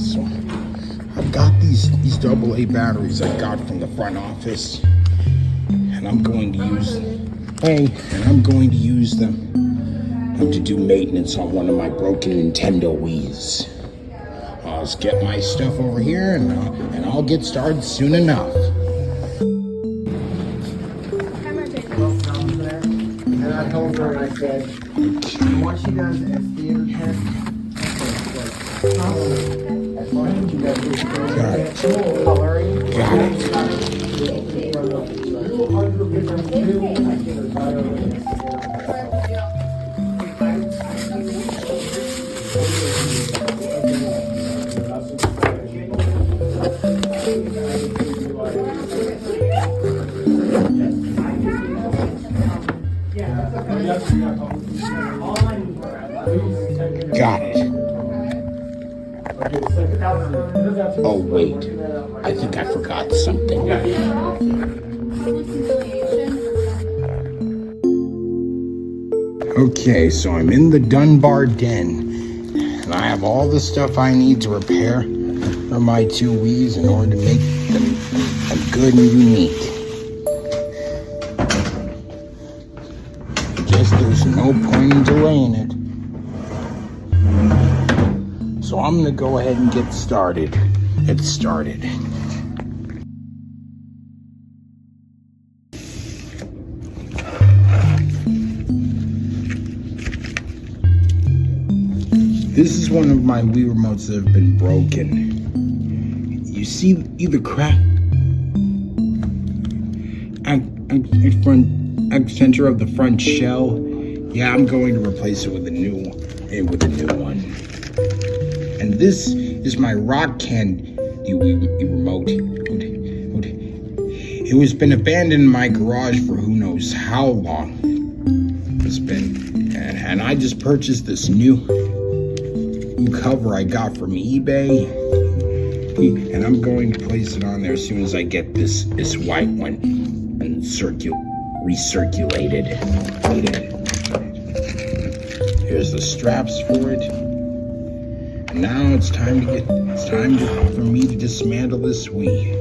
So I've got these AA batteries I got from the front office, and I'm going to use them to do maintenance on one of my broken Nintendo Wiis. I'll just get my stuff over here, and I'll get started soon enough. And I told her, I said, what she does is theater tech. As long as you guys do coloring. Got it. Got it. Oh, wait. I think I forgot something. Okay, so I'm in the Dunbar Den, and I have all the stuff I need to repair my two Wiis in order to make them good and unique. I guess there's no point in delaying it. So I'm gonna go ahead and get started. This is one of my Wii Remotes that have been broken. You see the crack at center of the front shell? Yeah, I'm going to replace it with a new one. And this is my rock candy Wii remote. It was been abandoned in my garage for who knows how long. It's been, and I just purchased this new cover I got from eBay, and I'm going to place it on there as soon as I get this white one and recirculated. Here's the straps for it. And now it's time for me to dismantle this Wii.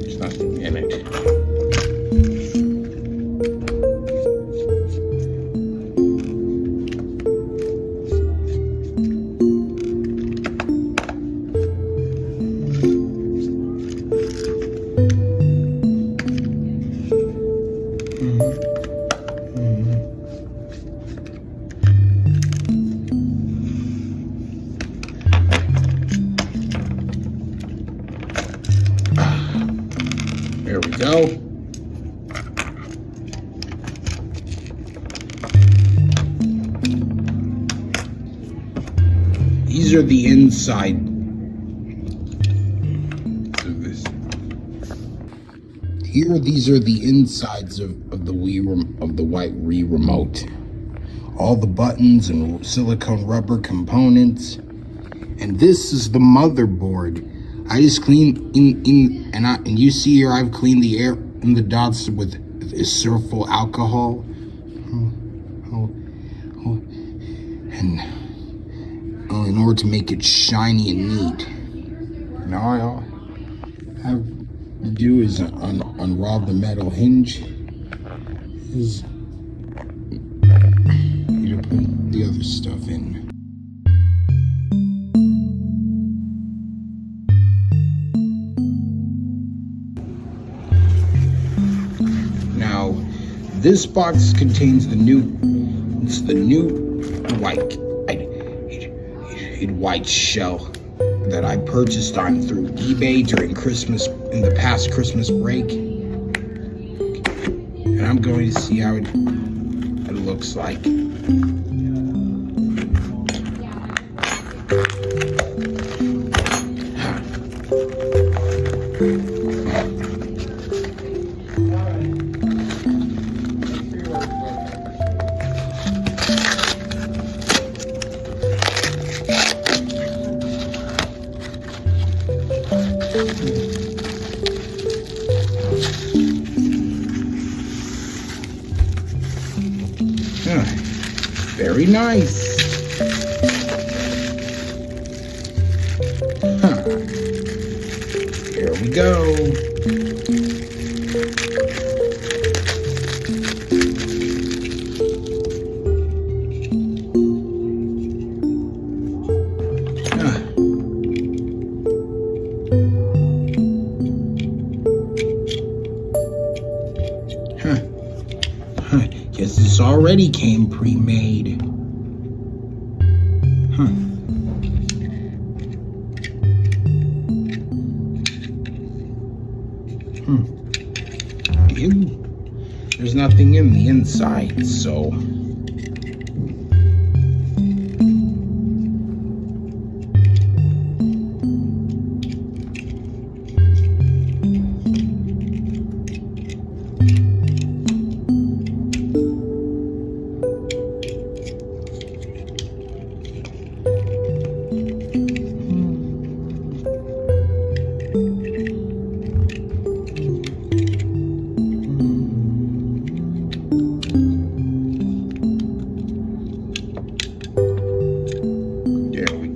There's nothing in it. There we go. These are the inside of this. These are the insides of the white Wii remote. All the buttons and silicone rubber components. And this is the motherboard. I just cleaned and you see here I've cleaned the air and the dots with isopropyl alcohol. In order to make it shiny and neat. Now all I have to do is unroll the metal hinge. You put the other stuff in. Now, this box contains the new white shell that I purchased through eBay during in the past Christmas break. And I'm going to see how it looks like. Very nice. Huh. Here we go. Guess this already came pre-made. Huh. There's nothing in the inside, so...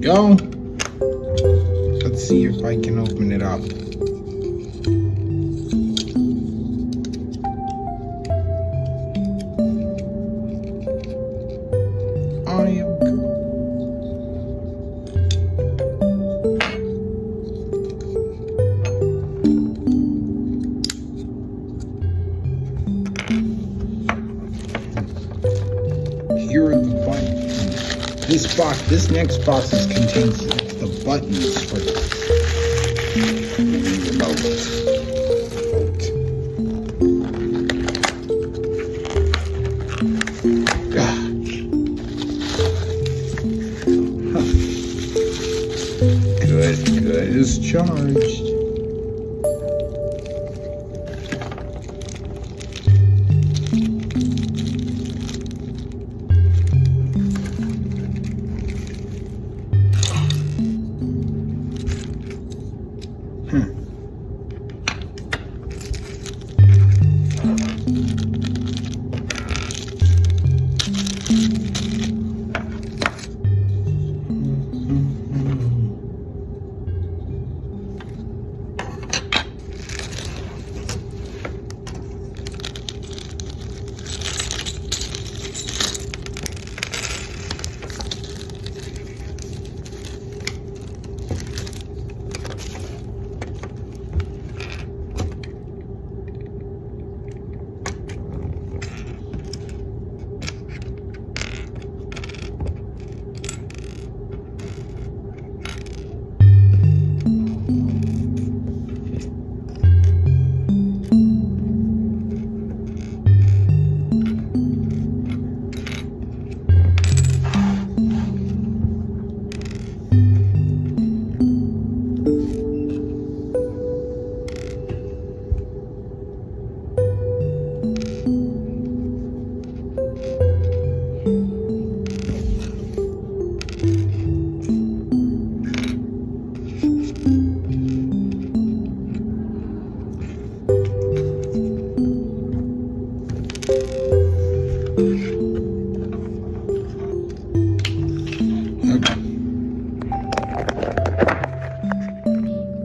Go. Let's see if I can open it up. I am good. Here are the buttons. This next box contains the buttons for the Wii Remote. Good, it's charged.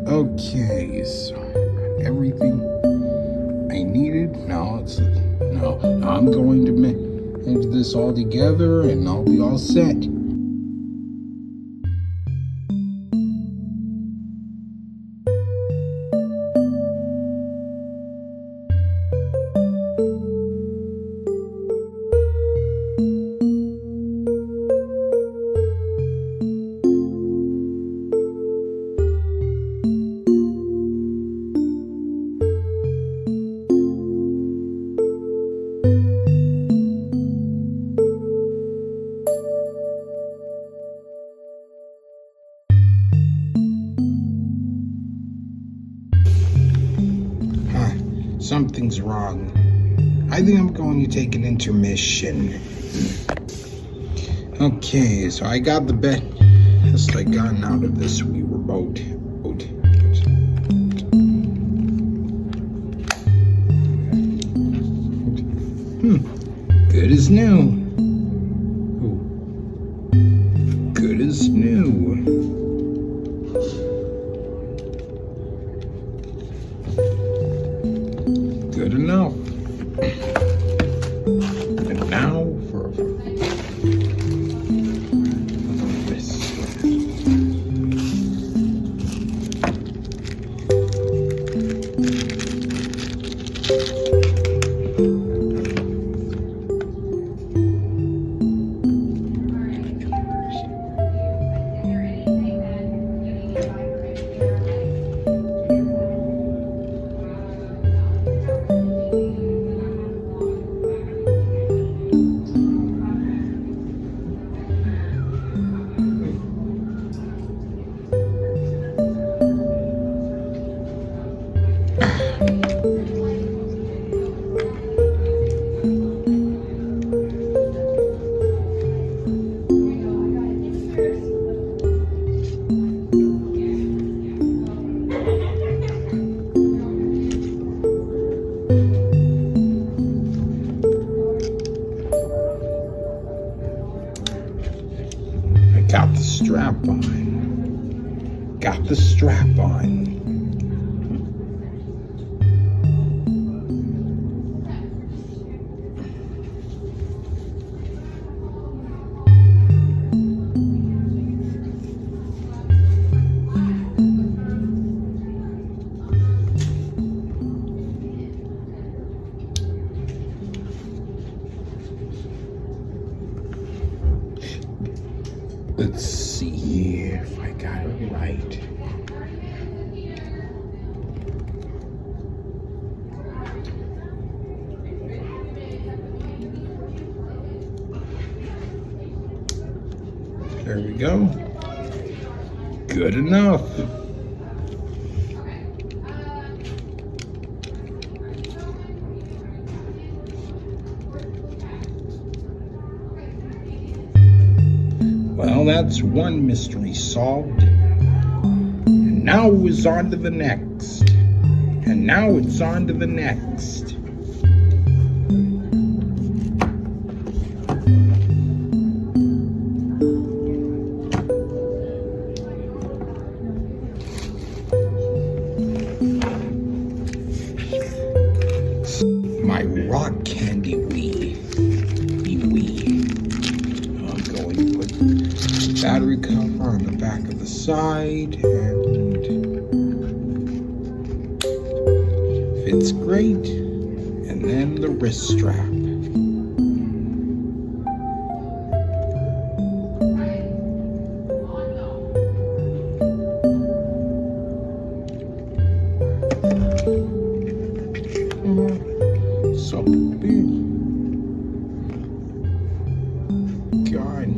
Okay, so everything I needed. Now I'm going to mix this all together and I'll be all set. Something's wrong. I think I'm going to take an intermission. Okay, so I got the best I gotten out of this Wii Remote. Good as new. Ooh. new. Good enough. And now for this. Got the strap on. Got the strap on. Let's see if I got it right. There we go. Good enough. Well, that's one mystery solved. And now it's on to the next. And now it's on to the next. My rock candy Wii. I'm going to put the battery cover on the back of the side, and fits great. And then the wrist strap. So big. God.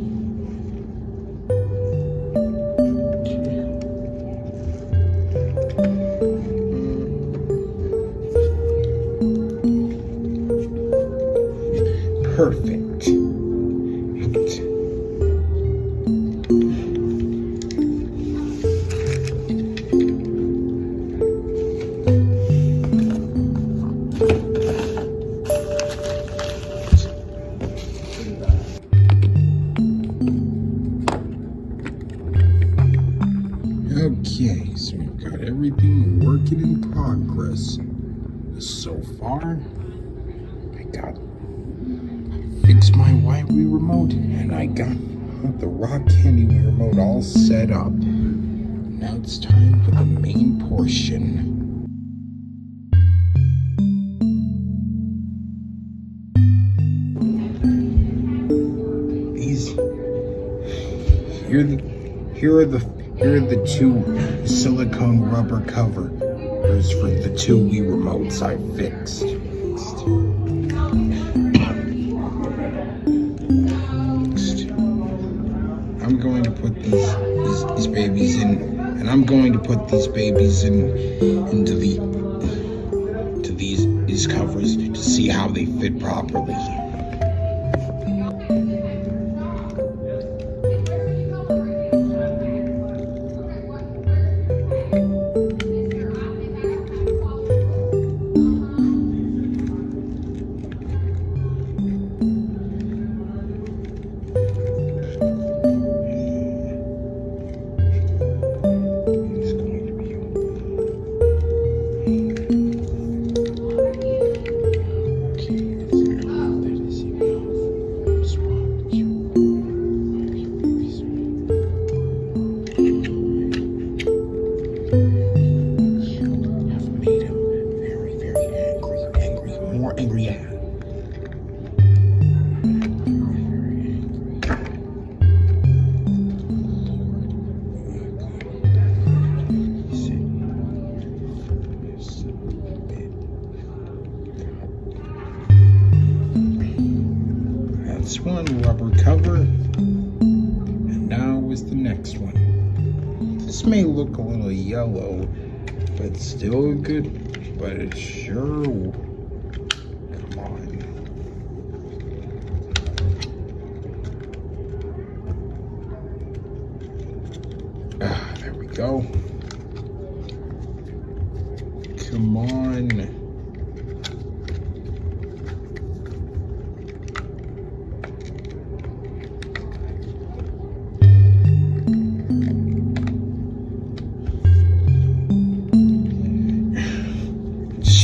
Perfect. Okay, so we've got everything working in progress. So far, I got fixed my white Wii remote, and I got the rock candy Wii remote all set up. Now it's time for the main portion. Here are the two silicone rubber covers for the two Wii remotes I fixed. I'm going to put these babies in, and I'm going to put these babies into these covers to see how they fit properly. This may look a little yellow, but it's still good, but it's sure, come on. There we go. Come on.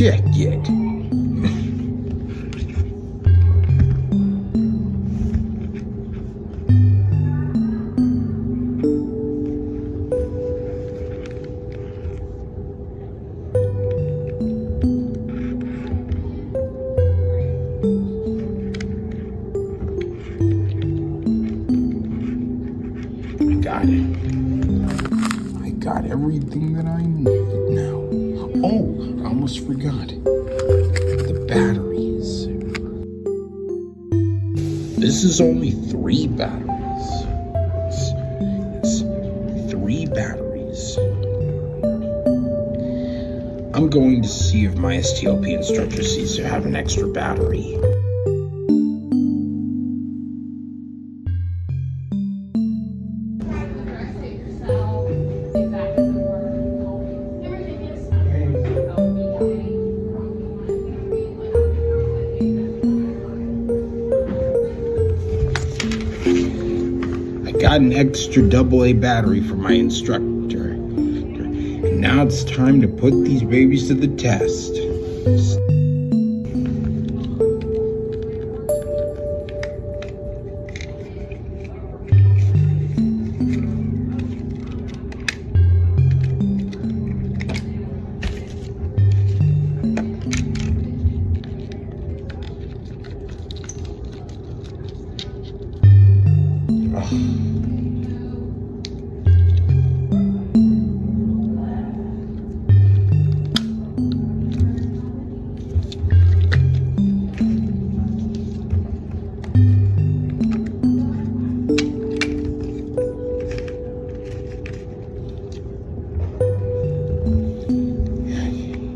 Check it. I got everything that I need now. Oh, I almost forgot. The batteries. This is only 3 batteries. It's 3 batteries. I'm going to see if my STLP instructor sees to have an extra battery. Got an extra AA battery for my instructor. And now it's time to put these babies to the test.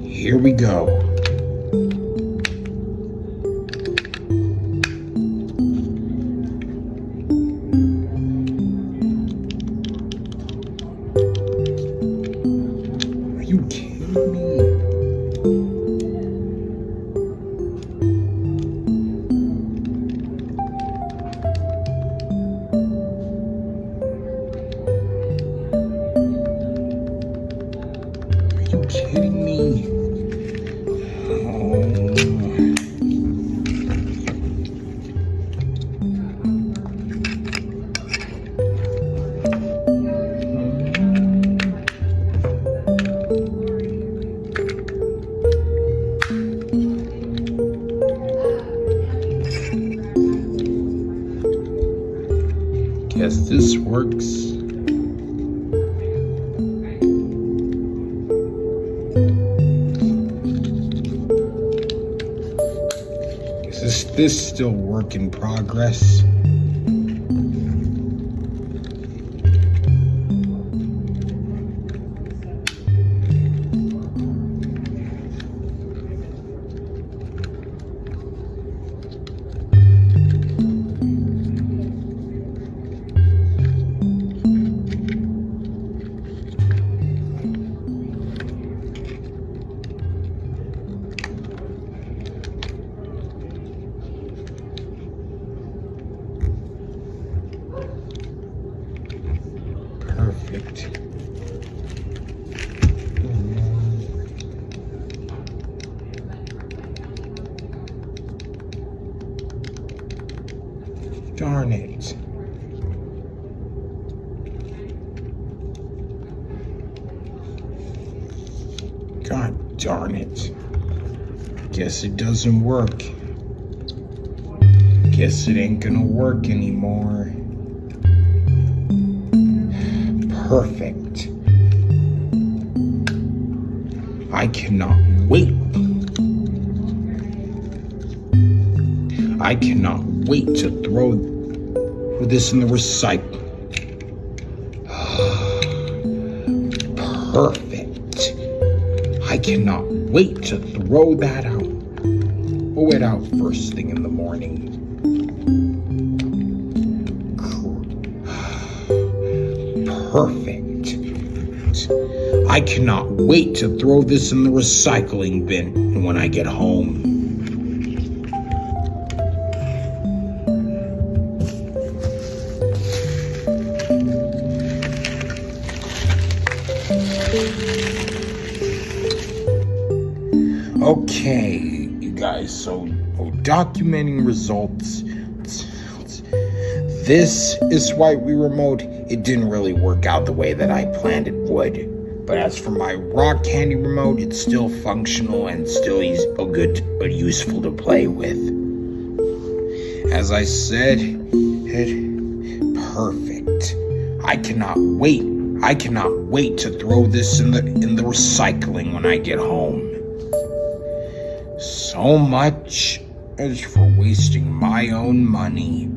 Here we go. Are you kidding me? Are you kidding me? Guess this works. Is this still work in progress? Perfect. Darn it. God darn it. Guess it doesn't work. Guess it ain't gonna work anymore. Perfect. I cannot wait. I cannot wait to throw this in the recycle. Perfect. I cannot wait to throw that out. Throw it out first thing in the morning. Perfect. I cannot wait to throw this in the recycling bin when I get home. Okay, you guys, so documenting results. This is Wii Remote. It didn't really work out the way that I planned it would. But as for my rock candy remote, it's still functional and still useful to play with. As I said, perfect. I cannot wait. I cannot wait to throw this in the recycling when I get home. So much as for wasting my own money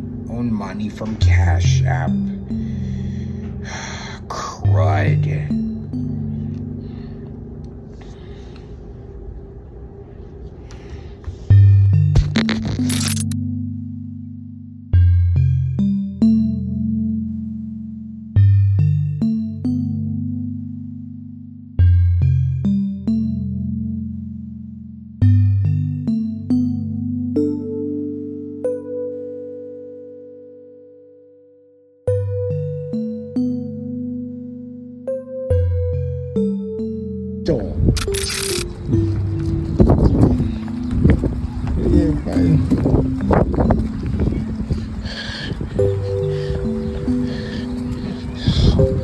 from Cash App. Crud.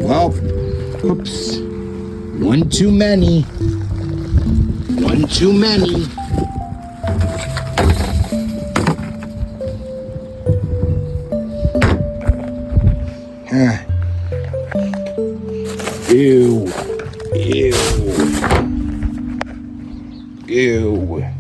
Well, oops. One too many. One too many. Ew. Ew. Ew.